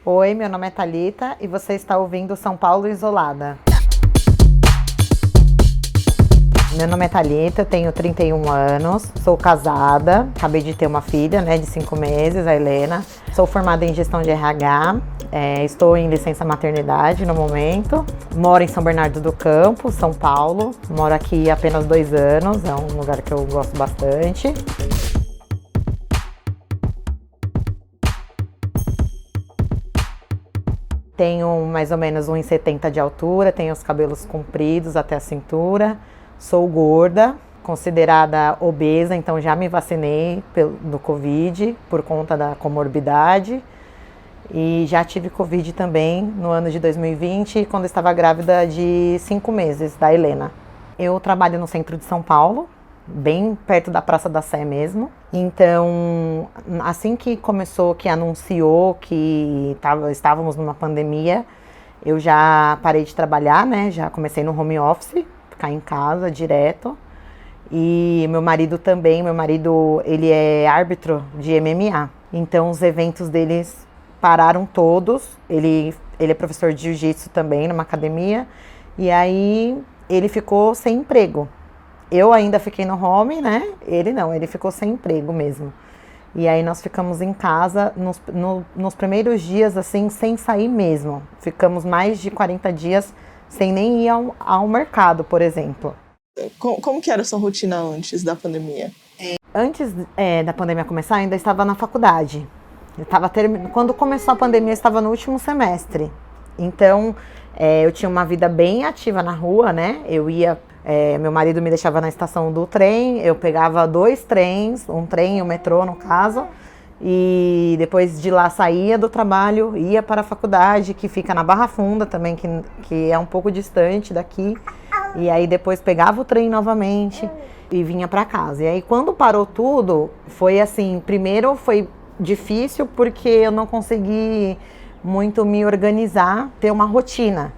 Oi, meu nome é Thalita e você está ouvindo São Paulo Isolada. Meu nome é Thalita, eu tenho 31 anos, sou casada, acabei de ter uma filha, de 5 meses, a Helena. Sou formada em gestão de RH, estou em licença maternidade no momento. Moro em São Bernardo do Campo, São Paulo. Moro aqui há apenas 2 anos, é um lugar que eu gosto bastante. Tenho mais ou menos 1,70 de altura, tenho os cabelos compridos até a cintura, sou gorda, considerada obesa, então já me vacinei do Covid por conta da comorbidade e já tive Covid também no ano de 2020, quando estava grávida de 5 meses, da Helena. Eu trabalho no centro de São Paulo, bem perto da Praça da Sé mesmo. Então, assim que começou, que anunciou que estávamos numa pandemia, eu já parei de trabalhar, já comecei no home office, ficar em casa direto. E meu marido também, ele é árbitro de MMA. Então, os eventos deles pararam todos. Ele é professor de jiu-jitsu também numa academia. E aí, ele ficou sem emprego. Eu ainda fiquei no home, Ele não, ele ficou sem emprego mesmo. E aí nós ficamos em casa nos primeiros dias, assim, sem sair mesmo. Ficamos mais de 40 dias sem nem ir ao mercado, por exemplo. Como que era a sua rotina antes da pandemia? Antes da pandemia começar, eu ainda estava na faculdade. Quando começou a pandemia, eu estava no último semestre. Então, eu tinha uma vida bem ativa na rua, Eu ia... meu marido me deixava na estação do trem, eu pegava 2 trens, um trem e um metrô no caso, e depois de lá saía do trabalho, ia para a faculdade, que fica na Barra Funda também, que é um pouco distante daqui, e aí depois pegava o trem novamente e vinha para casa. E aí quando parou tudo, foi assim, primeiro foi difícil porque eu não consegui muito me organizar, ter uma rotina.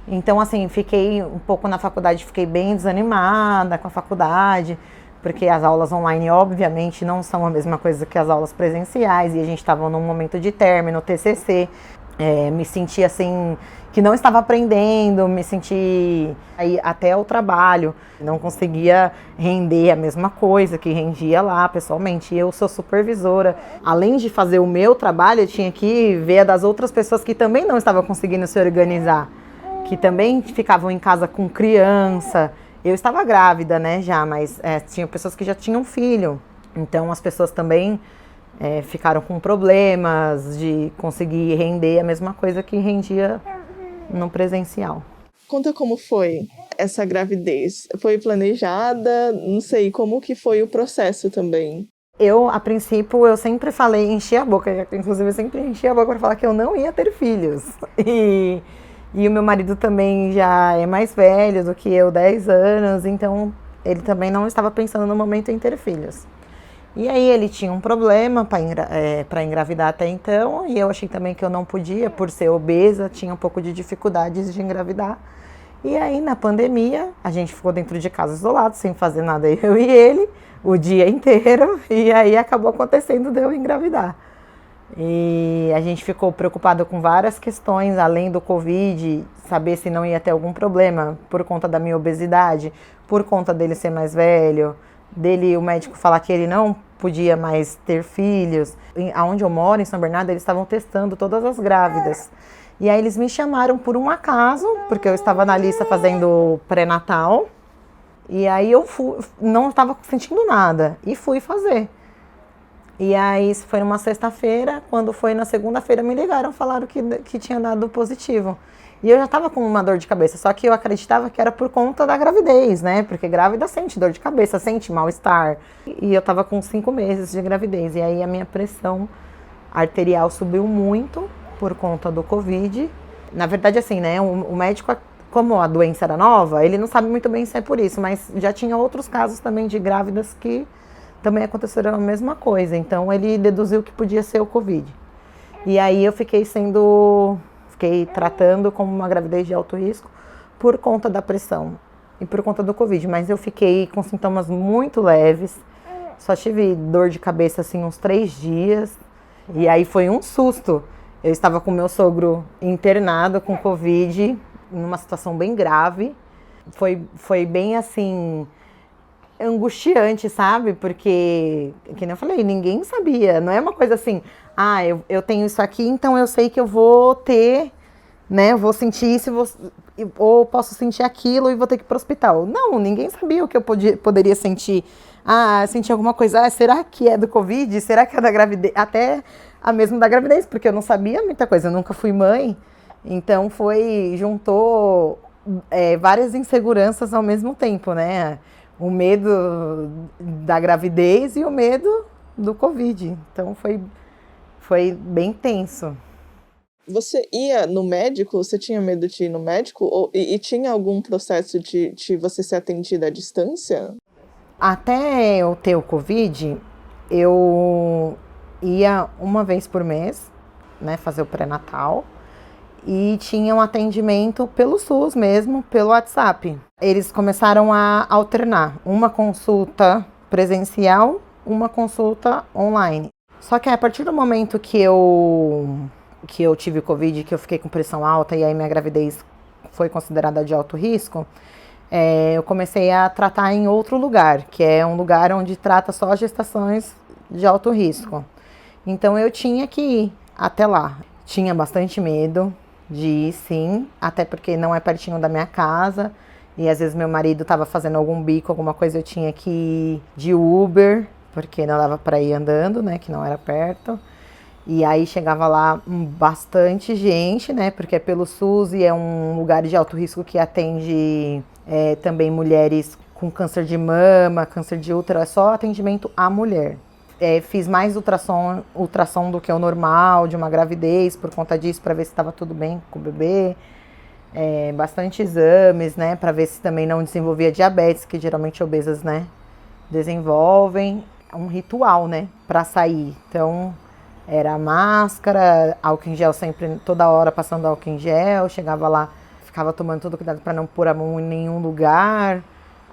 Então, assim, fiquei um pouco na faculdade, fiquei bem desanimada com a faculdade, porque as aulas online, obviamente, não são a mesma coisa que as aulas presenciais, e a gente estava num momento de término, TCC, me senti, assim, que não estava aprendendo, me senti aí até o trabalho, não conseguia render a mesma coisa que rendia lá pessoalmente. Eu sou supervisora, além de fazer o meu trabalho, eu tinha que ver a das outras pessoas que também não estavam conseguindo se organizar, que também ficavam em casa com criança. Eu estava grávida, já, mas tinha pessoas que já tinham filho. Então, as pessoas também ficaram com problemas de conseguir render a mesma coisa que rendia no presencial. Conta como foi essa gravidez. Foi planejada? Não sei, como que foi o processo também? A princípio, eu sempre falei, enchi a boca, inclusive eu sempre enchi a boca para falar que eu não ia ter filhos. E o meu marido também já é mais velho do que eu, 10 anos, então ele também não estava pensando no momento em ter filhos. E aí ele tinha um problema para engravidar até então, e eu achei também que eu não podia, por ser obesa, tinha um pouco de dificuldades de engravidar. E aí na pandemia, a gente ficou dentro de casa isolado, sem fazer nada, eu e ele, o dia inteiro, e aí acabou acontecendo de eu engravidar. E a gente ficou preocupado com várias questões, além do Covid, saber se não ia ter algum problema por conta da minha obesidade, por conta dele ser mais velho, o médico falar que ele não podia mais ter filhos. Aonde eu moro, em São Bernardo, eles estavam testando todas as grávidas. E aí eles me chamaram por um acaso, porque eu estava na lista fazendo pré-natal, e aí eu não estava sentindo nada, e fui fazer. E aí, isso foi numa sexta-feira, quando foi na segunda-feira me ligaram, falaram que tinha dado positivo. E eu já estava com uma dor de cabeça, só que eu acreditava que era por conta da gravidez, Porque grávida sente dor de cabeça, sente mal-estar. E eu estava com 5 meses de gravidez, e aí a minha pressão arterial subiu muito por conta do Covid. Na verdade, assim, o médico, como a doença era nova, ele não sabe muito bem se é por isso, mas já tinha outros casos também de grávidas que também aconteceram a mesma coisa, então ele deduziu que podia ser o Covid. E aí eu fiquei tratando como uma gravidez de alto risco por conta da pressão e por conta do Covid, mas eu fiquei com sintomas muito leves, só tive dor de cabeça assim uns 3 dias, e aí foi um susto. Eu estava com meu sogro internado com Covid, numa situação bem grave. Foi bem assim, angustiante, sabe? Porque, que nem eu falei, ninguém sabia. Não é uma coisa assim, eu tenho isso aqui, então eu sei que eu vou ter, né? Eu vou sentir isso, ou posso sentir aquilo e vou ter que ir para o hospital. Não, ninguém sabia o que eu poderia sentir. Sentir alguma coisa. Será que é do Covid? Será que é da gravidez? Até a mesma da gravidez, porque eu não sabia muita coisa. Eu nunca fui mãe. Então juntou várias inseguranças ao mesmo tempo, né? O medo da gravidez e o medo do Covid. Então foi bem tenso. Você ia no médico? Você tinha medo de ir no médico? E tinha algum processo de você ser atendida à distância? Até eu ter o Covid, eu ia uma vez por mês, né, fazer o pré-natal. E tinha um atendimento pelo SUS mesmo, pelo WhatsApp. Eles começaram a alternar uma consulta presencial, uma consulta online. Só que a partir do momento que eu tive Covid, que eu fiquei com pressão alta e aí minha gravidez foi considerada de alto risco, eu comecei a tratar em outro lugar, que é um lugar onde trata só gestações de alto risco. Então eu tinha que ir até lá. Tinha bastante medo de ir, sim, até porque não é pertinho da minha casa. E às vezes meu marido estava fazendo algum bico, alguma coisa, eu tinha que ir de Uber, porque não dava para ir andando, né, que não era perto. E aí chegava lá bastante gente, né, porque é pelo SUS e é um lugar de alto risco que atende também mulheres com câncer de mama, câncer de útero, é só atendimento à mulher. Fiz mais ultrassom do que o normal, de uma gravidez, por conta disso, para ver se estava tudo bem com o bebê. Bastante exames, né, para ver se também não desenvolvia diabetes, que geralmente obesas, né, desenvolvem. Um ritual, né, para sair. Então, era máscara, álcool em gel sempre, toda hora passando álcool em gel. Chegava lá, ficava tomando todo cuidado para não pôr a mão em nenhum lugar.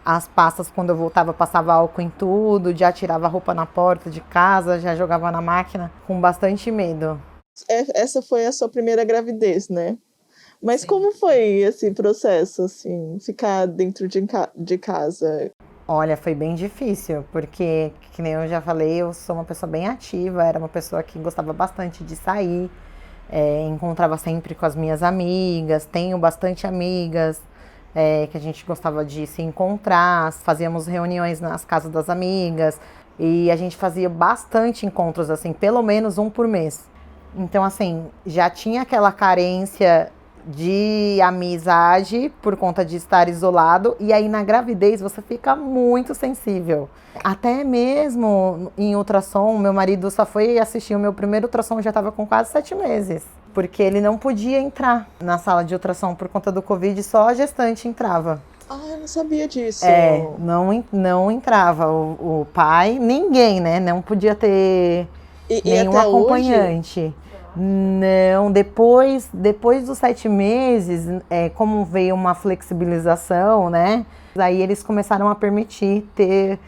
As pastas, quando eu voltava, passava álcool em tudo, já tirava a roupa na porta de casa, já jogava na máquina, com bastante medo. Essa foi a sua primeira gravidez, né? Mas sim, como foi esse processo, assim, ficar dentro de casa? Olha, foi bem difícil, porque, que nem eu já falei, eu sou uma pessoa bem ativa, era uma pessoa que gostava bastante de sair, encontrava sempre com as minhas amigas, tenho bastante amigas, que a gente gostava de se encontrar, fazíamos reuniões nas casas das amigas, e a gente fazia bastante encontros, assim, pelo menos um por mês. Então, assim, já tinha aquela carência de amizade por conta de estar isolado, e aí na gravidez você fica muito sensível. Até mesmo em ultrassom, meu marido só foi assistir o meu primeiro ultrassom, já estava com quase 7 meses, porque ele não podia entrar na sala de ultrassom por conta do Covid, só a gestante entrava. Eu não sabia disso. Não entrava o pai, ninguém, né? Não podia ter nenhum acompanhante. Hoje? Não, depois dos 7 meses, como veio uma flexibilização, né? Aí eles começaram a permitir ter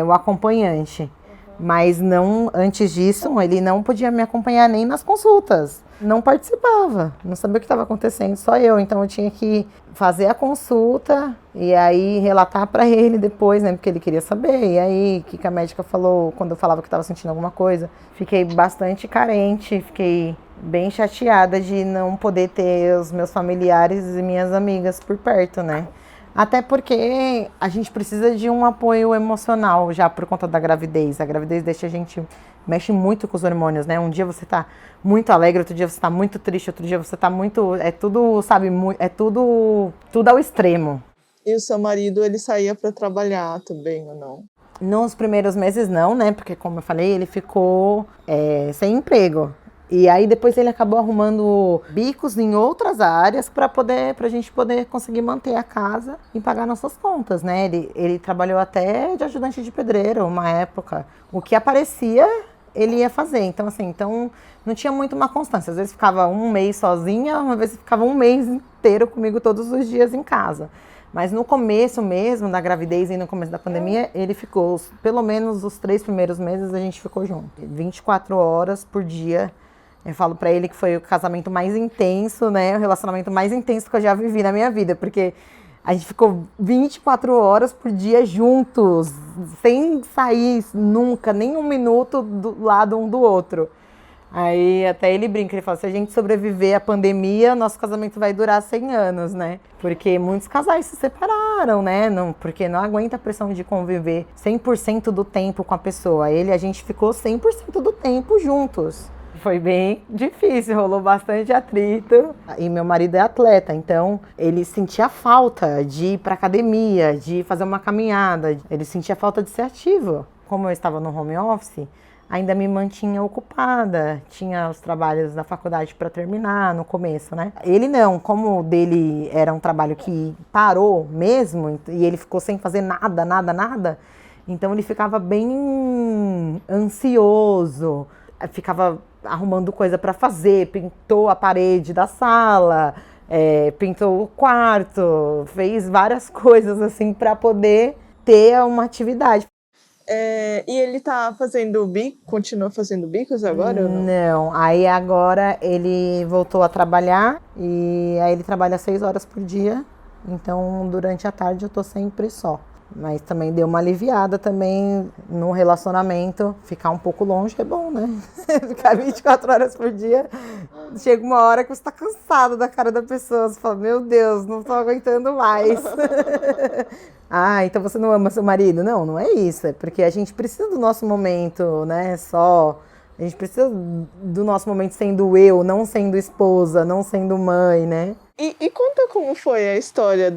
o acompanhante. Mas não, antes disso, ele não podia me acompanhar nem nas consultas. Não participava, não sabia o que estava acontecendo, só eu. Então eu tinha que fazer a consulta e aí relatar para ele depois, né? Porque ele queria saber. E aí, o que a médica falou quando eu falava que estava sentindo alguma coisa? Fiquei bastante carente, fiquei bem chateada de não poder ter os meus familiares e minhas amigas por perto, né? Até porque a gente precisa de um apoio emocional já por conta da gravidez. A gravidez deixa a gente, mexe muito com os hormônios, né? Um dia você tá muito alegre, outro dia você tá muito triste, outro dia você tá muito... É tudo, sabe, tudo ao extremo. E o seu marido, ele saía para trabalhar também ou não? Nos primeiros meses não, né? Porque como eu falei, ele ficou sem emprego. E aí depois ele acabou arrumando bicos em outras áreas pra gente poder conseguir manter a casa e pagar nossas contas, né? Ele trabalhou até de ajudante de pedreiro uma época. O que aparecia, ele ia fazer. Então, assim, não tinha muito uma constância. Às vezes ficava um mês sozinha, uma vez ficava um mês inteiro comigo todos os dias em casa. Mas no começo mesmo da gravidez e no começo da pandemia, ele ficou, pelo menos os 3 primeiros meses a gente ficou junto. 24 horas por dia, Eu falo pra ele que foi o casamento mais intenso, né? O relacionamento mais intenso que eu já vivi na minha vida, porque a gente ficou 24 horas por dia juntos, sem sair nunca, nem um minuto do lado um do outro. Aí até ele brinca, ele fala, se a gente sobreviver à pandemia, nosso casamento vai durar 100 anos, né? Porque muitos casais se separaram, né? Não, porque não aguenta a pressão de conviver 100% do tempo com a pessoa. A gente ficou 100% do tempo juntos. Foi bem difícil, rolou bastante atrito. E meu marido é atleta, então ele sentia falta de ir pra academia, de fazer uma caminhada. Ele sentia falta de ser ativo. Como eu estava no home office, ainda me mantinha ocupada. Tinha os trabalhos da faculdade para terminar no começo, né? Ele não, como o dele era um trabalho que parou mesmo, e ele ficou sem fazer nada. Então ele ficava bem ansioso, ficava arrumando coisa para fazer, pintou a parede da sala, pintou o quarto, fez várias coisas assim para poder ter uma atividade. E ele tá fazendo bico, continua fazendo bicos agora ou não? Não, aí agora ele voltou a trabalhar e aí ele trabalha 6 horas por dia, então durante a tarde eu tô sempre só. Mas também deu uma aliviada também no relacionamento. Ficar um pouco longe é bom, né? Ficar 24 horas por dia. Chega uma hora que você tá cansado da cara da pessoa. Você fala, meu Deus, não tô aguentando mais. Ah, então você não ama seu marido? Não, não é isso. É porque a gente precisa do nosso momento, né? A gente precisa do nosso momento sendo eu, não sendo esposa, não sendo mãe, né? E conta como foi a história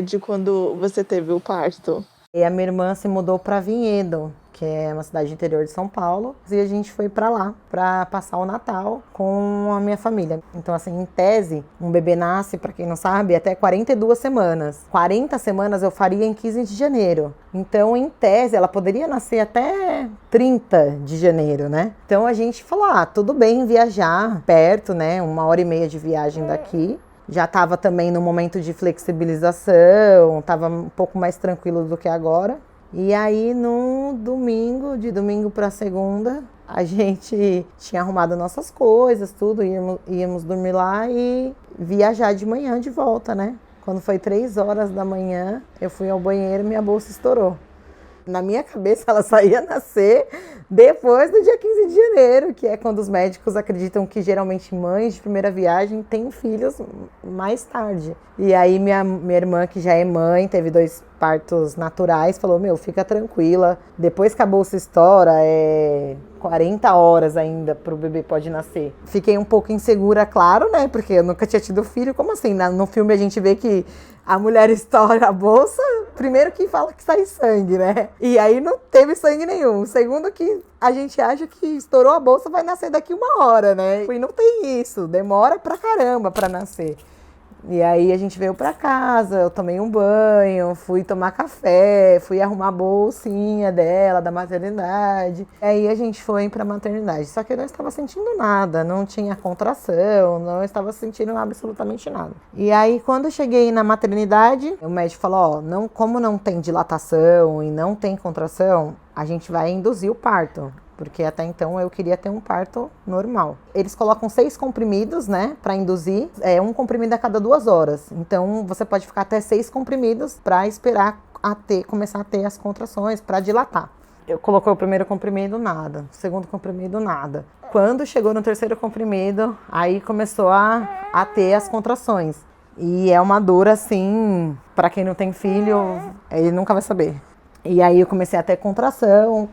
de quando você teve o parto. E a minha irmã se mudou para Vinhedo, que é uma cidade interior de São Paulo, e a gente foi para lá para passar o Natal com a minha família. Então, assim, em tese, um bebê nasce, para quem não sabe, até 42 semanas. 40 semanas eu faria em 15 de janeiro. Então, em tese, ela poderia nascer até 30 de janeiro, né? Então, a gente falou, tudo bem viajar perto, né? 1h30 de viagem daqui. Já estava também no momento de flexibilização, estava um pouco mais tranquilo do que agora. E aí, no domingo, de domingo para segunda, a gente tinha arrumado nossas coisas, tudo, íamos dormir lá e viajar de manhã de volta, né? Quando foi 3 horas da manhã, eu fui ao banheiro e minha bolsa estourou. Na minha cabeça, ela só ia nascer depois do dia 15 de janeiro, que é quando os médicos acreditam que geralmente mães de primeira viagem têm filhos mais tarde. E aí minha irmã, que já é mãe, teve 2 partos naturais, falou, fica tranquila, depois que a bolsa estoura, 40 horas ainda pro bebê pode nascer. Fiquei um pouco insegura, claro, né, porque eu nunca tinha tido filho. Como assim? No filme a gente vê que a mulher estoura a bolsa, primeiro que fala que sai sangue, né? E aí não teve sangue nenhum. Segundo que a gente acha que estourou a bolsa, vai nascer daqui 1 hora, né? E não tem isso, demora pra caramba pra nascer. E aí a gente veio pra casa, eu tomei um banho, fui tomar café, fui arrumar a bolsinha dela, da maternidade. Aí a gente foi pra maternidade. Só que eu não estava sentindo nada, não tinha contração, não estava sentindo absolutamente nada. E aí quando eu cheguei na maternidade, o médico falou, como não tem dilatação e não tem contração, a gente vai induzir o parto. Porque até então eu queria ter um parto normal. Eles colocam 6 comprimidos, né, para induzir, um comprimido a cada 2 horas. Então você pode ficar até 6 comprimidos para esperar começar a ter as contrações, para dilatar. Eu coloquei o primeiro comprimido, nada. O segundo comprimido, nada. Quando chegou no terceiro comprimido, aí começou a ter as contrações. E é uma dor assim, para quem não tem filho, ele nunca vai saber. E aí eu comecei a ter contração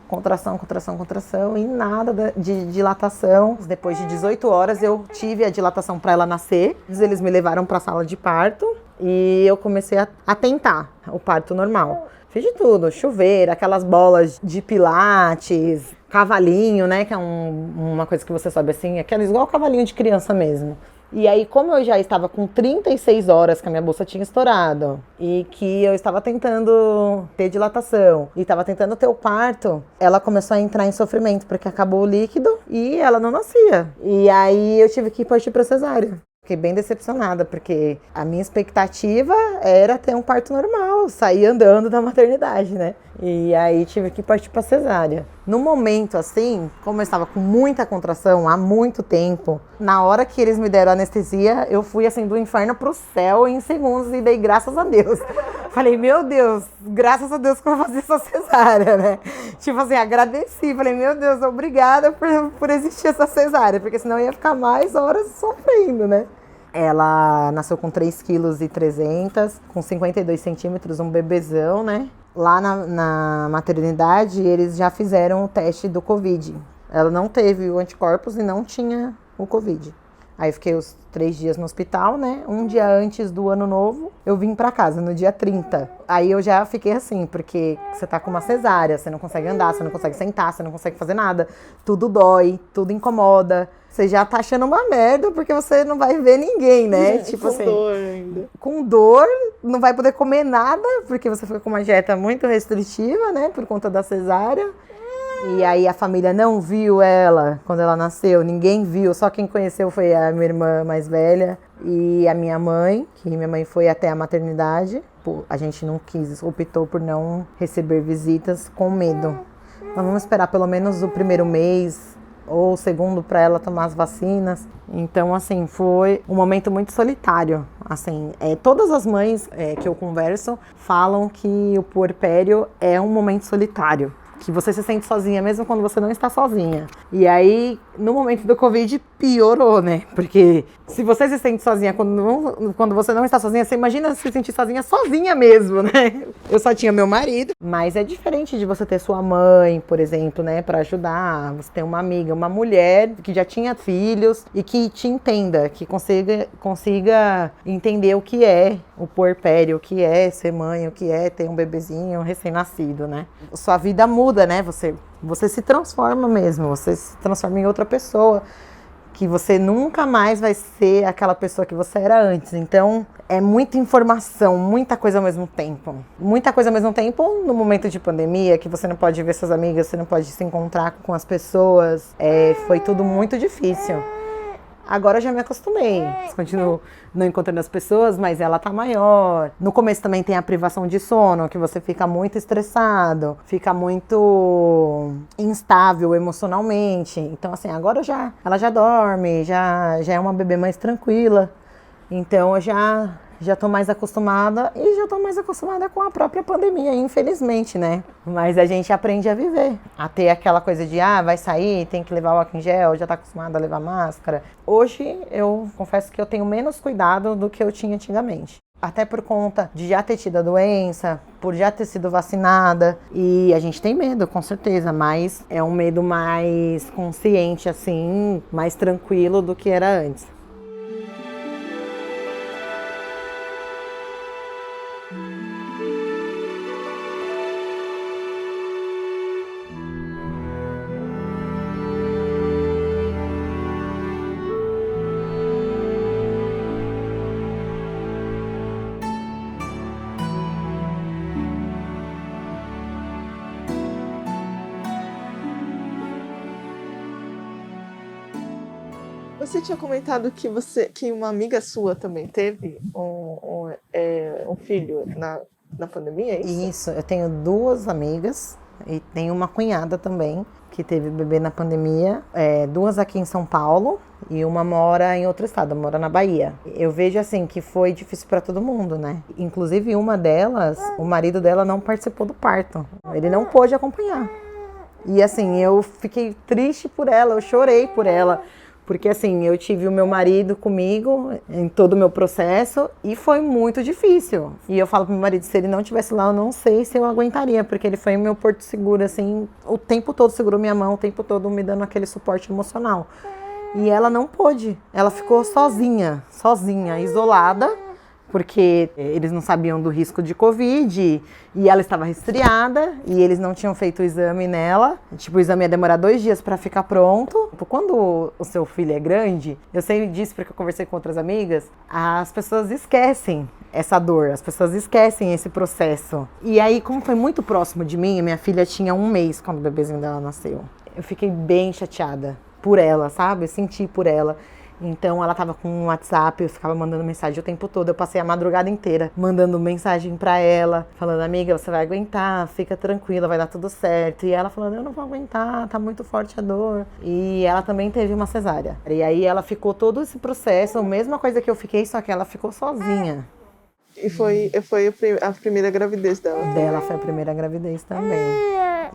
e nada de dilatação. Depois de 18 horas eu tive a dilatação para ela nascer. Eles me levaram para a sala de parto e eu comecei a tentar o parto normal. Fiz de tudo, chuveiro, aquelas bolas de pilates, cavalinho, né, que é uma coisa que você sabe assim, igual cavalinho de criança mesmo. E aí, como eu já estava com 36 horas que a minha bolsa tinha estourado e que eu estava tentando ter dilatação e estava tentando ter o parto, ela começou a entrar em sofrimento porque acabou o líquido e ela não nascia. E aí eu tive que partir para cesárea. Fiquei bem decepcionada, porque a minha expectativa era ter um parto normal, sair andando da maternidade, né? E aí tive que partir para cesárea. No momento, assim, como eu estava com muita contração há muito tempo, na hora que eles me deram anestesia, eu fui assim do inferno pro céu em segundos e dei graças a Deus. Falei, meu Deus, graças a Deus que eu vou fazer essa cesárea, né? Tipo assim, agradeci. Falei, meu Deus, obrigada por existir essa cesárea, porque senão eu ia ficar mais horas sofrendo, né? Ela nasceu com 3,3 kg, com 52 centímetros, um bebezão, né? Lá na maternidade, eles já fizeram o teste do Covid. Ela não teve o anticorpos e não tinha o Covid. Aí eu fiquei os 3 dias no hospital, né? Um dia antes do ano novo, eu vim pra casa, no dia 30. Aí eu já fiquei assim, porque você tá com uma cesárea, você não consegue andar, você não consegue sentar, você não consegue fazer nada. Tudo dói, tudo incomoda. Você já tá achando uma merda, porque você não vai ver ninguém, né? Tipo com assim, dor ainda. Com dor, não vai poder comer nada, porque você fica com uma dieta muito restritiva, né? Por conta da cesárea. E aí a família não viu ela quando ela nasceu, ninguém viu, só quem conheceu foi a minha irmã mais velha e a minha mãe, que minha mãe foi até a maternidade. A gente não quis, optou por não receber visitas com medo. Nós vamos esperar pelo menos o primeiro mês ou o segundo para ela tomar as vacinas. Então, assim, foi um momento muito solitário. Assim, todas as mães que eu converso falam que o puerpério é um momento solitário. Que você se sente sozinha, mesmo quando você não está sozinha. E aí, no momento do Covid, piorou, né? Porque se você se sente sozinha quando você não está sozinha, você imagina se sentir sozinha mesmo, né? Eu só tinha meu marido. Mas é diferente de você ter sua mãe, por exemplo, né? Para ajudar. Você ter uma amiga, uma mulher que já tinha filhos e que te entenda, que consiga entender o que é o puerpério, o que é ser mãe, o que é ter um bebezinho recém-nascido, né? Sua vida muda, né? Você se transforma mesmo, você se transforma em outra pessoa, que você nunca mais vai ser aquela pessoa que você era antes. Então, é muita informação, muita coisa ao mesmo tempo. Muita coisa ao mesmo tempo no momento de pandemia, que você não pode ver suas amigas, você não pode se encontrar com as pessoas. Foi tudo muito difícil. Agora eu já me acostumei, continuo não encontrando as pessoas, mas ela tá maior. No começo também tem a privação de sono, que você fica muito estressado, fica muito instável emocionalmente. Então assim, agora ela já dorme, já é uma bebê mais tranquila. Então eu já tô mais acostumada e já tô mais acostumada com a própria pandemia, infelizmente, né? Mas a gente aprende a viver, a ter aquela coisa de, vai sair, tem que levar o álcool em gel, já tá acostumada a levar máscara. Hoje, eu confesso que eu tenho menos cuidado do que eu tinha antigamente. Até por conta de já ter tido a doença, por já ter sido vacinada. E a gente tem medo, com certeza, mas é um medo mais consciente, assim, mais tranquilo do que era antes. Você tinha comentado que uma amiga sua também teve um filho na pandemia, é isso? Isso, eu tenho 2 amigas e tenho uma cunhada também que teve bebê na pandemia, 2 aqui em São Paulo e uma mora em outro estado, mora na Bahia. Eu vejo assim que foi difícil para todo mundo, né? Inclusive uma delas, o marido dela não participou do parto, ele não pôde acompanhar. E assim, eu fiquei triste por ela, eu chorei por ela. Porque assim, eu tive o meu marido comigo em todo o meu processo e foi muito difícil. E eu falo pro meu marido, se ele não estivesse lá, eu não sei se eu aguentaria, porque ele foi o meu porto seguro, assim, o tempo todo segurou minha mão, o tempo todo me dando aquele suporte emocional. E ela não pôde, ela ficou sozinha, isolada, porque eles não sabiam do risco de Covid e ela estava resfriada e eles não tinham feito o exame nela. Tipo, o exame ia demorar 2 dias para ficar pronto. Quando o seu filho é grande, eu sei disso porque eu conversei com outras amigas, as pessoas esquecem essa dor, as pessoas esquecem esse processo. E aí, como foi muito próximo de mim, minha filha tinha 1 mês quando o bebezinho dela nasceu. Eu fiquei bem chateada por ela, sabe? Eu senti por ela. Então ela tava com um WhatsApp, eu ficava mandando mensagem o tempo todo. Eu passei a madrugada inteira mandando mensagem pra ela, falando, amiga, você vai aguentar, fica tranquila, vai dar tudo certo. E ela falando, eu não vou aguentar, tá muito forte a dor. E ela também teve uma cesárea. E aí ela ficou todo esse processo, a mesma coisa que eu fiquei, só que ela ficou sozinha. E foi a primeira gravidez dela. Dela foi a primeira gravidez também.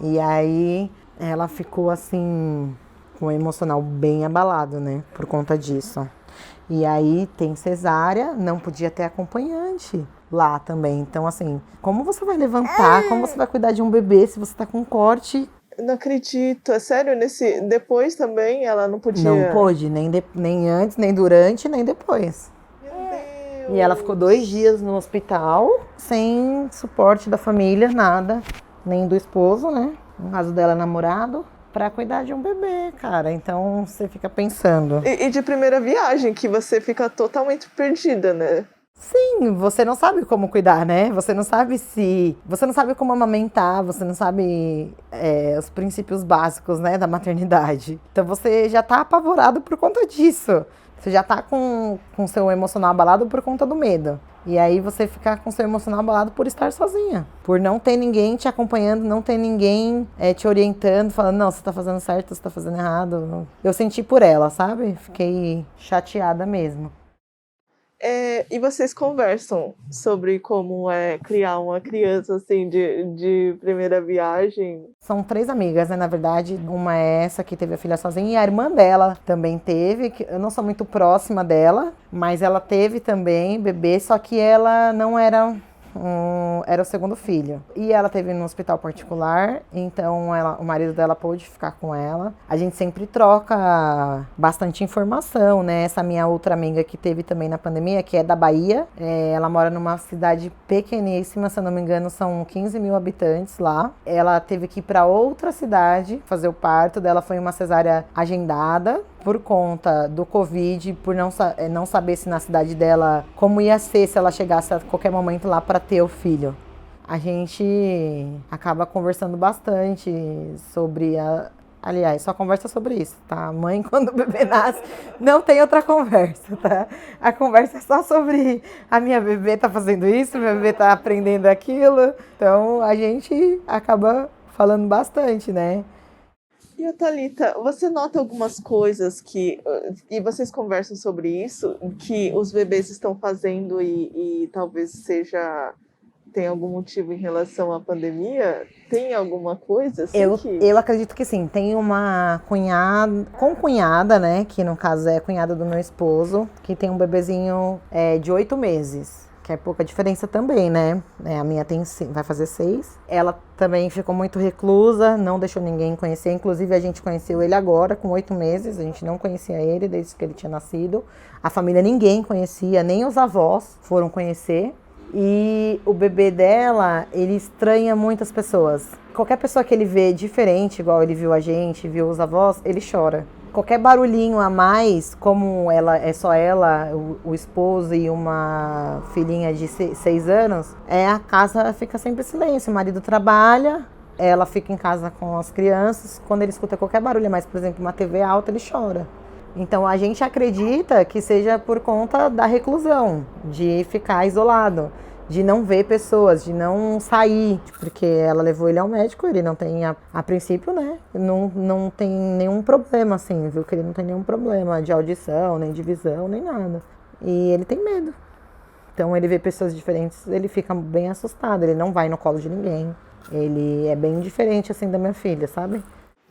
E aí ela ficou assim, com o emocional bem abalado, né? Por conta disso. E aí tem cesárea, não podia ter acompanhante lá também. Então, assim, como você vai levantar, como você vai cuidar de um bebê se você tá com um corte? Não acredito, é sério? Depois também ela não podia. Não pôde, nem antes, nem durante, nem depois. Meu Deus. E ela ficou 2 dias no hospital, sem suporte da família, nada, nem do esposo, né? No caso dela, namorado, pra cuidar de um bebê, cara. Então você fica pensando. E de primeira viagem, que você fica totalmente perdida, né? Sim, você não sabe como cuidar, né? Você não sabe Você não sabe como amamentar, você não sabe os princípios básicos, né, da maternidade. Então você já tá apavorado por conta disso. Você já tá com seu emocional abalado por conta do medo. E aí você fica com seu emocional abalado por estar sozinha. Por não ter ninguém te acompanhando, não ter ninguém te orientando, falando, não, você tá fazendo certo, você tá fazendo errado. Eu senti por ela, sabe? Fiquei chateada mesmo. E vocês conversam sobre como é criar uma criança assim de primeira viagem? São 3 amigas, né? Na verdade, uma é essa que teve a filha sozinha e a irmã dela também teve. Eu não sou muito próxima dela, mas ela teve também bebê, só que ela não era era o segundo filho. E ela teve no hospital particular, então o marido dela pôde ficar com ela. A gente sempre troca bastante informação, né? Essa minha outra amiga que teve também na pandemia, que é da Bahia, ela mora numa cidade pequeníssima, se eu não me engano, são 15 mil habitantes lá. Ela teve que ir para outra cidade fazer o parto dela, foi uma cesárea agendada por conta do Covid, por não saber se na cidade dela como ia ser se ela chegasse a qualquer momento lá para ter o filho. A gente acaba conversando bastante sobre aliás, só conversa sobre isso, tá? Mãe, quando o bebê nasce, não tem outra conversa, tá? A conversa é só sobre a minha bebê tá fazendo isso, meu bebê tá aprendendo aquilo. Então, a gente acaba falando bastante, né? E, Thalita, você nota algumas coisas e vocês conversam sobre isso, que os bebês estão fazendo e talvez tem algum motivo em relação à pandemia? Tem alguma coisa assim eu acredito que sim. Tem uma cunhada, né, que no caso é a cunhada do meu esposo, que tem um bebezinho de 8 meses. Que é pouca diferença também, né? A minha vai fazer 6. Ela também ficou muito reclusa, não deixou ninguém conhecer. Inclusive, a gente conheceu ele agora, com 8 meses. A gente não conhecia ele desde que ele tinha nascido. A família ninguém conhecia, nem os avós foram conhecer. E o bebê dela, ele estranha muitas pessoas. Qualquer pessoa que ele vê diferente, igual ele viu a gente, viu os avós, ele chora. Qualquer barulhinho a mais, como ela é só ela, o esposo e uma filhinha de 6 anos, a casa fica sempre em silêncio. O marido trabalha, ela fica em casa com as crianças. Quando ele escuta qualquer barulho a mais, por exemplo, uma TV alta, ele chora. Então a gente acredita que seja por conta da reclusão, de ficar isolado, de não ver pessoas, de não sair, porque ela levou ele ao médico, ele não tem, a princípio, né, não tem nenhum problema, assim, viu, que ele não tem nenhum problema de audição, nem de visão, nem nada. E ele tem medo. Então ele vê pessoas diferentes, ele fica bem assustado, ele não vai no colo de ninguém. Ele é bem diferente, assim, da minha filha, sabe?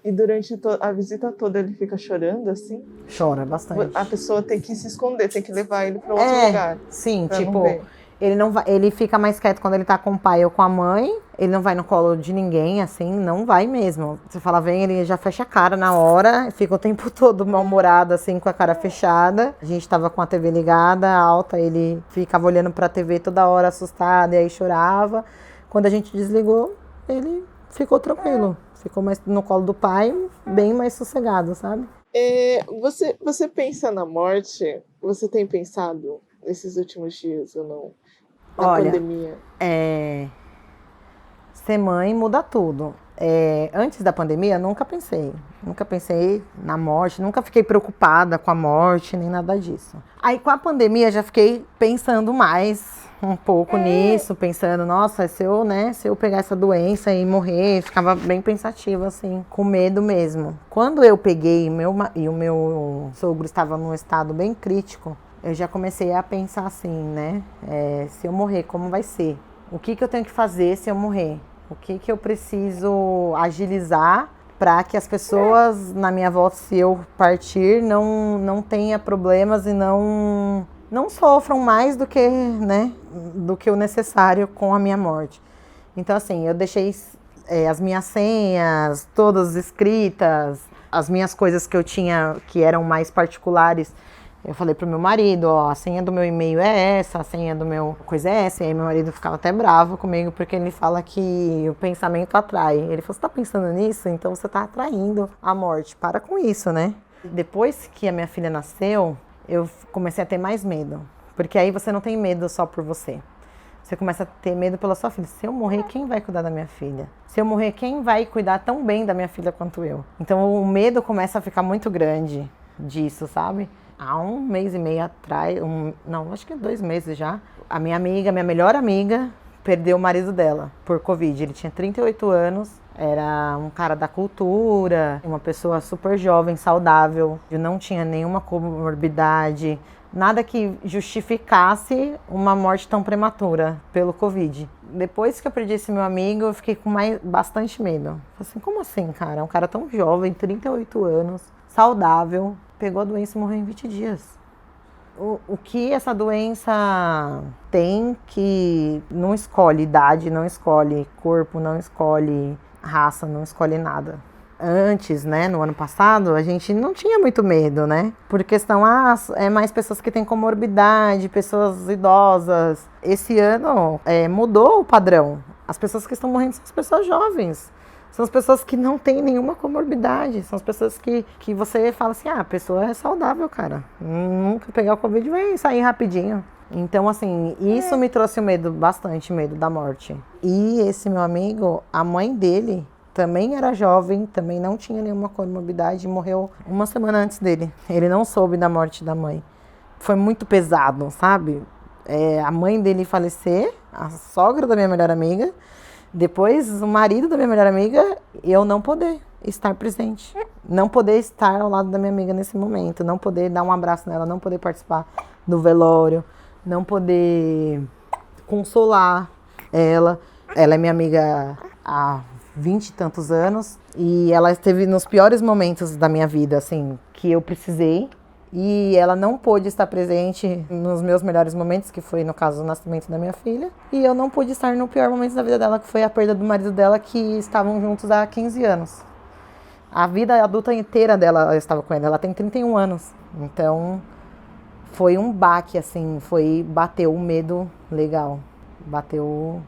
E durante a visita toda ele fica chorando, assim? Chora bastante. A pessoa tem que se esconder, tem que levar ele para outro lugar. Sim, tipo, ele não vai, ele fica mais quieto quando ele tá com o pai ou com a mãe. Ele não vai no colo de ninguém, assim, não vai mesmo. Você fala, vem, ele já fecha a cara na hora, fica o tempo todo mal-humorado, assim, com a cara fechada. A gente tava com a TV ligada, alta, ele ficava olhando pra TV toda hora, assustado, e aí chorava. Quando a gente desligou, ele ficou tranquilo. Ficou mais no colo do pai, bem mais sossegado, sabe? Você pensa na morte? Você tem pensado nesses últimos dias ou não? Na Olha, pandemia? Ser mãe muda tudo. Antes da pandemia, nunca pensei na morte, nunca fiquei preocupada com a morte, nem nada disso. Aí com a pandemia já fiquei pensando mais um pouco nisso, pensando, nossa, se eu pegar essa doença e morrer, ficava bem pensativa, assim, com medo mesmo. Quando eu peguei e o meu sogro estava num estado bem crítico, eu já comecei a pensar assim, né? Se eu morrer, como vai ser? O que eu tenho que fazer se eu morrer? O que eu preciso agilizar para que as pessoas na minha volta, se eu partir, não tenha problemas e não sofram mais do que, né, do que o necessário com a minha morte. Então, assim, eu deixei as minhas senhas todas escritas, as minhas coisas que eu tinha que eram mais particulares. Eu falei pro meu marido, ó, a senha do meu e-mail é essa, a senha do meu coisa é essa. E aí meu marido ficava até bravo comigo, porque ele fala que o pensamento atrai. Ele falou, você tá pensando nisso? Então você tá atraindo a morte. Para com isso, né? Depois que a minha filha nasceu, eu comecei a ter mais medo. Porque aí você não tem medo só por você. Você começa a ter medo pela sua filha. Se eu morrer, quem vai cuidar da minha filha? Se eu morrer, quem vai cuidar tão bem da minha filha quanto eu? Então o medo começa a ficar muito grande disso, sabe? Há 1 mês e meio atrás, acho que 2 meses já, a minha melhor amiga, perdeu o marido dela por Covid. Ele tinha 38 anos, era um cara da cultura, uma pessoa super jovem, saudável, não tinha nenhuma comorbidade, nada que justificasse uma morte tão prematura pelo Covid. Depois que eu perdi esse meu amigo, eu fiquei com bastante medo. Falei assim, como assim, cara? Um cara tão jovem, 38 anos, saudável, pegou a doença e morreu em 20 dias. O que essa doença tem que não escolhe idade, não escolhe corpo, não escolhe raça, não escolhe nada. Antes, né, no ano passado, a gente não tinha muito medo, né? Por questão, é mais pessoas que têm comorbidade, pessoas idosas. Esse ano mudou o padrão. As pessoas que estão morrendo são as pessoas jovens. São as pessoas que não têm nenhuma comorbidade. São as pessoas que você fala assim, a pessoa é saudável, cara. Nunca pegar o Covid vai sair rapidinho. Então, assim, isso me trouxe bastante medo da morte. E esse meu amigo, a mãe dele também era jovem, também não tinha nenhuma comorbidade e morreu 1 semana antes dele. Ele não soube da morte da mãe. Foi muito pesado, sabe? A mãe dele falecer, a sogra da minha melhor amiga, depois o marido da minha melhor amiga, eu não poder estar presente. Não poder estar ao lado da minha amiga nesse momento, não poder dar um abraço nela, não poder participar do velório, não poder consolar ela. Ela é minha amiga há 20 e tantos anos e ela esteve nos piores momentos da minha vida, assim, que eu precisei. E ela não pôde estar presente nos meus melhores momentos, que foi no caso o nascimento da minha filha. E eu não pude estar no pior momento da vida dela, que foi a perda do marido dela, que estavam juntos há 15 anos. A vida adulta inteira dela eu estava com ela, ela tem 31 anos. Então foi um baque, assim, bateu um medo legal. Bateu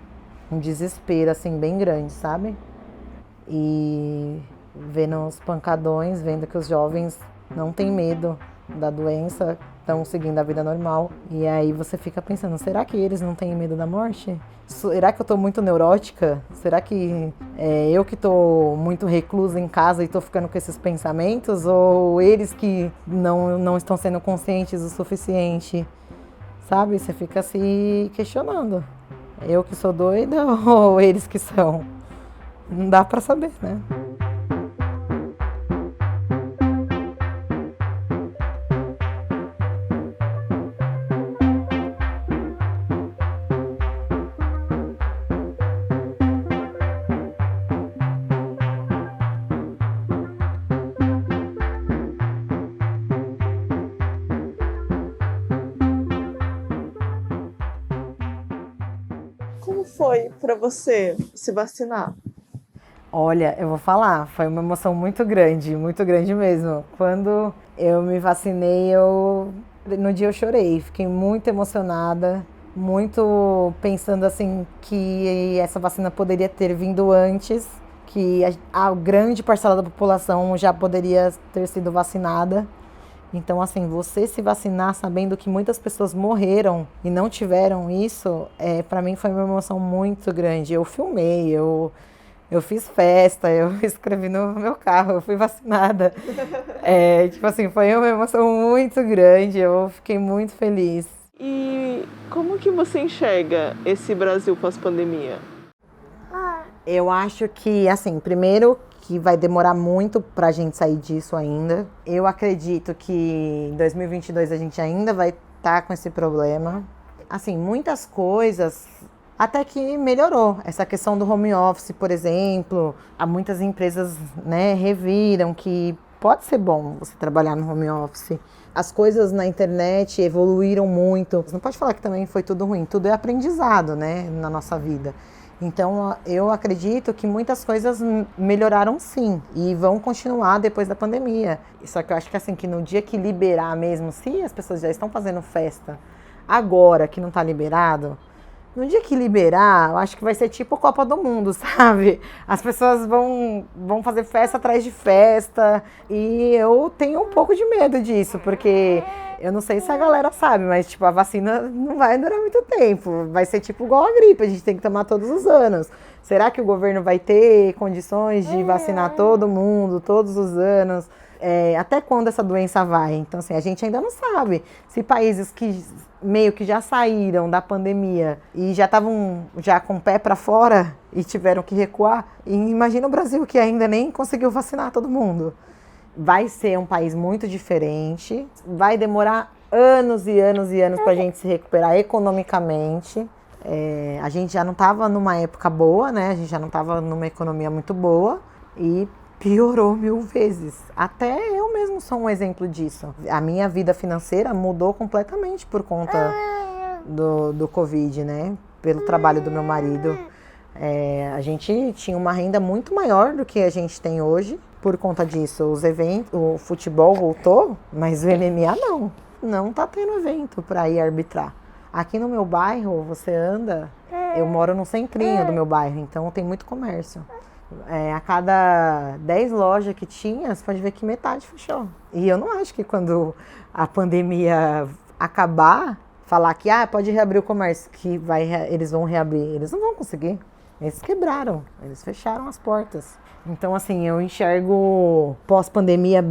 um desespero, assim, bem grande, sabe? E vendo os pancadões, vendo que os jovens não têm medo da doença, estão seguindo a vida normal. E aí você fica pensando, será que eles não têm medo da morte? Será que eu tô muito neurótica? Será que eu que tô muito reclusa em casa e tô ficando com esses pensamentos? Ou eles que não estão sendo conscientes o suficiente? Sabe? Você fica se questionando. Eu que sou doida ou eles que são? Não dá pra saber, né? Como foi para você se vacinar? Olha, eu vou falar, foi uma emoção muito grande mesmo. Quando eu me vacinei, no dia eu chorei, fiquei muito emocionada, muito pensando assim que essa vacina poderia ter vindo antes, que a grande parcela da população já poderia ter sido vacinada. Então, assim, você se vacinar sabendo que muitas pessoas morreram e não tiveram isso, para mim foi uma emoção muito grande. Eu filmei, eu eu fiz festa, eu escrevi no meu carro, eu fui vacinada. Tipo assim, foi uma emoção muito grande, eu fiquei muito feliz. E como que você enxerga esse Brasil pós-pandemia? Eu acho que, assim, primeiro que vai demorar muito pra gente sair disso ainda. Eu acredito que em 2022 a gente ainda vai estar com esse problema. Assim, muitas coisas até que melhorou. Essa questão do home office, por exemplo, há muitas empresas, né, reviram que pode ser bom você trabalhar no home office. As coisas na internet evoluíram muito. Não pode falar que também foi tudo ruim. Tudo é aprendizado, né, na nossa vida. Então, eu acredito que muitas coisas melhoraram sim e vão continuar depois da pandemia. Só que eu acho que assim, que no dia que liberar mesmo, se as pessoas já estão fazendo festa agora que não está liberado, no dia que liberar, eu acho que vai ser tipo Copa do Mundo, sabe? As pessoas vão fazer festa atrás de festa e eu tenho um pouco de medo disso, porque eu não sei se a galera sabe, mas tipo, a vacina não vai durar muito tempo. Vai ser tipo igual a gripe, a gente tem que tomar todos os anos. Será que o governo vai ter condições de vacinar todo mundo, todos os anos? Até quando essa doença vai? Então, assim, a gente ainda não sabe. Se países que meio que já saíram da pandemia e já estavam já com o pé para fora e tiveram que recuar, e imagina o Brasil que ainda nem conseguiu vacinar todo mundo. Vai ser um país muito diferente, vai demorar anos e anos e anos para a gente se recuperar economicamente. A gente já não estava numa época boa, né? A gente já não estava numa economia muito boa e piorou 1000 vezes. Até eu mesmo sou um exemplo disso. A minha vida financeira mudou completamente por conta do Covid, né? Pelo trabalho do meu marido. A gente tinha uma renda muito maior do que a gente tem hoje. Por conta disso, os eventos, o futebol voltou, mas o MMA não. Não tá tendo evento para ir arbitrar. Aqui no meu bairro, você anda, eu moro no centrinho do meu bairro, então tem muito comércio. A cada 10 lojas que tinha, você pode ver que metade fechou. E eu não acho que quando a pandemia acabar, falar que pode reabrir o comércio, que eles vão reabrir. Eles não vão conseguir. Eles quebraram, eles fecharam as portas. Então, assim, eu enxergo pós-pandemia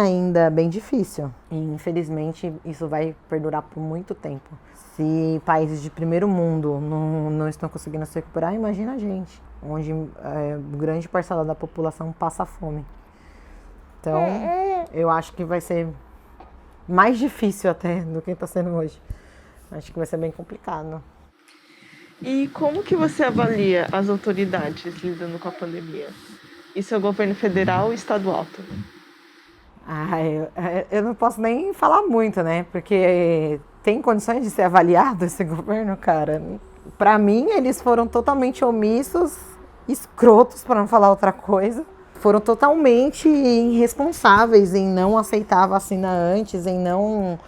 ainda bem difícil. E, infelizmente, isso vai perdurar por muito tempo. Se países de primeiro mundo não estão conseguindo se recuperar, imagina a gente, onde grande parcela da população passa fome. Então, eu acho que vai ser mais difícil até do que está sendo hoje. Acho que vai ser bem complicado. E como que você avalia as autoridades lidando com a pandemia? Isso é o governo federal e estadual também? Eu não posso nem falar muito, né? Porque tem condições de ser avaliado esse governo, cara? Para mim, eles foram totalmente omissos, escrotos, para não falar outra coisa. Foram totalmente irresponsáveis em não aceitar a vacina antes, em não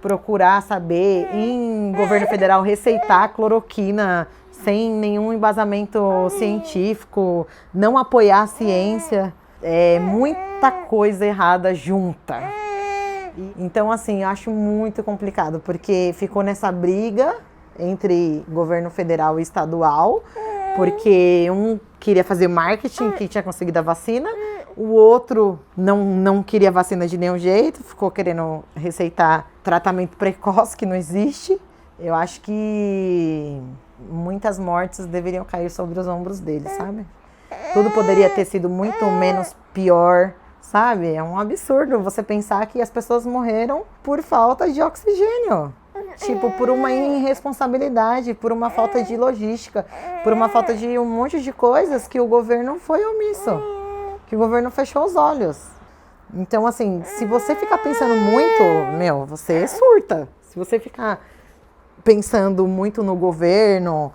procurar saber, em governo federal receitar cloroquina sem nenhum embasamento científico, não apoiar a ciência. Muita coisa errada junta. Então, assim, eu acho muito complicado, porque ficou nessa briga entre governo federal e estadual, porque um queria fazer marketing, que tinha conseguido a vacina, o outro não queria vacina de nenhum jeito, ficou querendo receitar tratamento precoce, que não existe. Eu acho que muitas mortes deveriam cair sobre os ombros deles, sabe? Tudo poderia ter sido muito menos pior, sabe? É um absurdo você pensar que as pessoas morreram por falta de oxigênio. Tipo, por uma irresponsabilidade, por uma falta de logística, por uma falta de um monte de coisas que o governo foi omisso, que o governo fechou os olhos. Então, assim, se você ficar pensando muito, você surta. Se você ficar pensando muito no governo,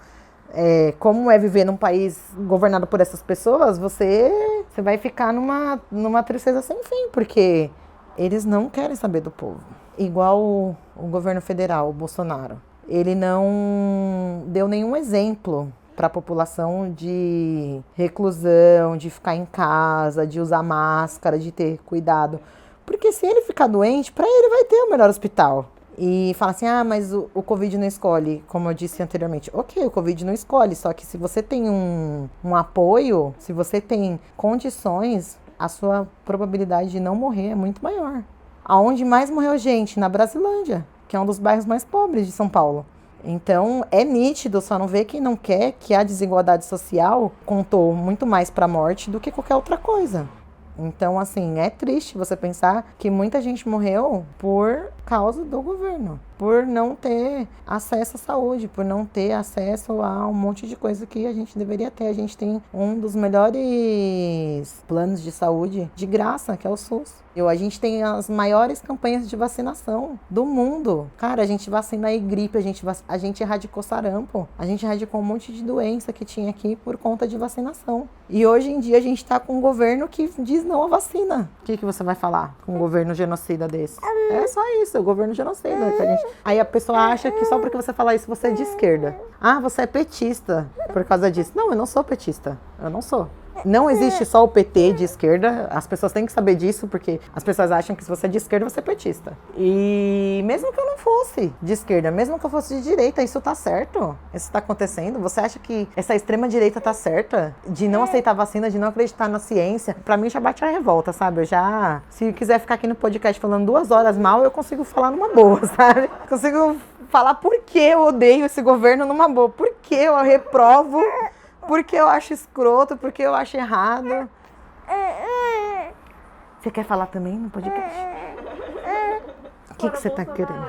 como é viver num país governado por essas pessoas, você vai ficar numa tristeza sem fim, porque eles não querem saber do povo. Igual o governo federal, o Bolsonaro. Ele não deu nenhum exemplo para a população de reclusão, de ficar em casa, de usar máscara, de ter cuidado. Porque se ele ficar doente, para ele vai ter o melhor hospital. E fala assim, mas o Covid não escolhe, como eu disse anteriormente. Ok, o Covid não escolhe, só que se você tem um apoio, se você tem condições, a sua probabilidade de não morrer é muito maior. Aonde mais morreu gente? Na Brasilândia, que é um dos bairros mais pobres de São Paulo. Então, é nítido, só não vê quem não quer, que a desigualdade social contou muito mais para a morte do que qualquer outra coisa. Então, assim, é triste você pensar que muita gente morreu por causa do governo, por não ter acesso à saúde, por não ter acesso a um monte de coisa que a gente deveria ter. A gente tem um dos melhores planos de saúde de graça, que é o SUS. A gente tem as maiores campanhas de vacinação do mundo. Cara, a gente vacina aí gripe, a gente erradicou sarampo, a gente erradicou um monte de doença que tinha aqui por conta de vacinação. E hoje em dia a gente tá com um governo que diz não à vacina. O que você vai falar com um governo genocida desse? É só isso, o governo genocida. Aí a pessoa acha que só porque você falar isso você é de esquerda. Você é petista por causa disso. Não, eu não sou petista. Eu não sou. Não existe só o PT de esquerda, as pessoas têm que saber disso, porque as pessoas acham que se você é de esquerda, você é petista. E mesmo que eu não fosse de esquerda, mesmo que eu fosse de direita, isso tá certo? Isso tá acontecendo? Você acha que essa extrema direita tá certa? De não aceitar vacina, de não acreditar na ciência? Pra mim já bate a revolta, sabe? Se quiser ficar aqui no podcast falando 2 horas mal, eu consigo falar numa boa, sabe? Consigo falar por que eu odeio esse governo numa boa, por que eu reprovo, porque eu acho escroto, porque eu acho errado. Você quer falar também no podcast? O que você tá querendo?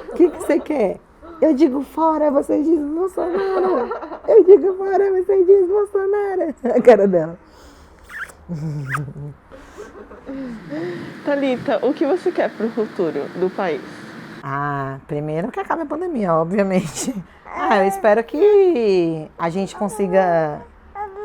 O que você quer? Eu digo fora, você diz Bolsonaro. Eu digo fora, você diz Bolsonaro. A cara dela. Thalita, o que você quer pro futuro do país? Primeiro que acabe a pandemia, obviamente. Eu espero que a gente consiga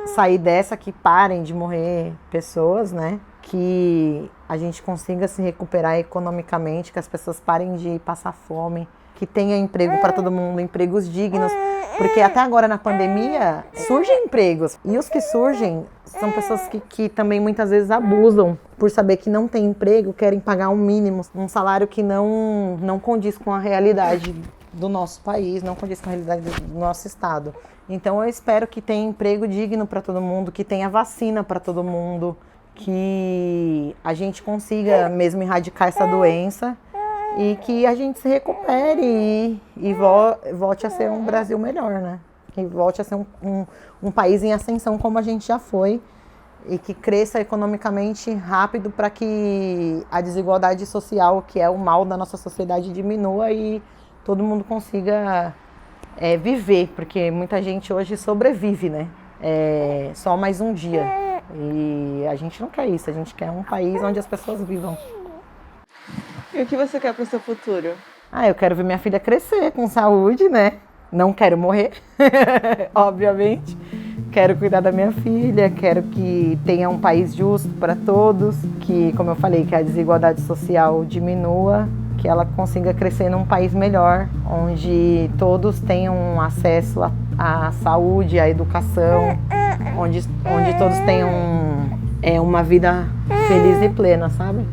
sair dessa, que parem de morrer pessoas, né? Que a gente consiga se recuperar economicamente, que as pessoas parem de passar fome, que tenha emprego para todo mundo, empregos dignos, porque até agora na pandemia surgem empregos, e os que surgem são pessoas que também muitas vezes abusam por saber que não tem emprego, querem pagar um mínimo, um salário que não condiz com a realidade do nosso país, não condiz com a realidade do nosso estado. Então eu espero que tenha emprego digno para todo mundo, que tenha vacina para todo mundo, que a gente consiga mesmo erradicar essa doença e que a gente se recupere e volte a ser um Brasil melhor, né? Que volte a ser um país em ascensão como a gente já foi e que cresça economicamente rápido para que a desigualdade social, que é o mal da nossa sociedade, diminua e todo mundo consiga viver, porque muita gente hoje sobrevive, né? Só mais um dia. E a gente não quer isso, a gente quer um país onde as pessoas vivam. E o que você quer para o seu futuro? Eu quero ver minha filha crescer com saúde, né? Não quero morrer, obviamente. Quero cuidar da minha filha, quero que tenha um país justo para todos, que, como eu falei, que a desigualdade social diminua, que ela consiga crescer num país melhor, onde todos tenham acesso à saúde, à educação, onde todos tenham uma vida feliz e plena, sabe?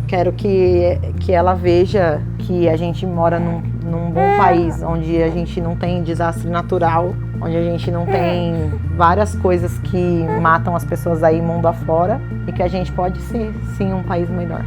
Quero que ela veja que a gente mora num bom país, onde a gente não tem desastre natural, onde a gente não tem várias coisas que matam as pessoas aí mundo afora e que a gente pode ser, sim, um país melhor.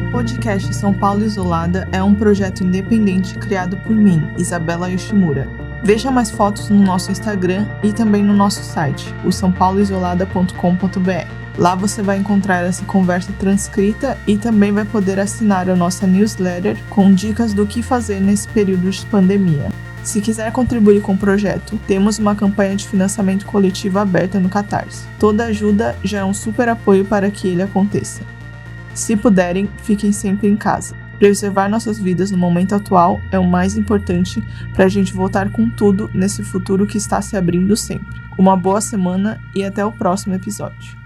O podcast São Paulo Isolada é um projeto independente criado por mim, Isabela Yoshimura. Veja mais fotos no nosso Instagram e também no nosso site, o saopauloisolada.com.br. Lá você vai encontrar essa conversa transcrita e também vai poder assinar a nossa newsletter com dicas do que fazer nesse período de pandemia. Se quiser contribuir com o projeto, temos uma campanha de financiamento coletivo aberta no Catarse. Toda ajuda já é um super apoio para que ele aconteça. Se puderem, fiquem sempre em casa. Preservar nossas vidas no momento atual é o mais importante para a gente voltar com tudo nesse futuro que está se abrindo sempre. Uma boa semana e até o próximo episódio.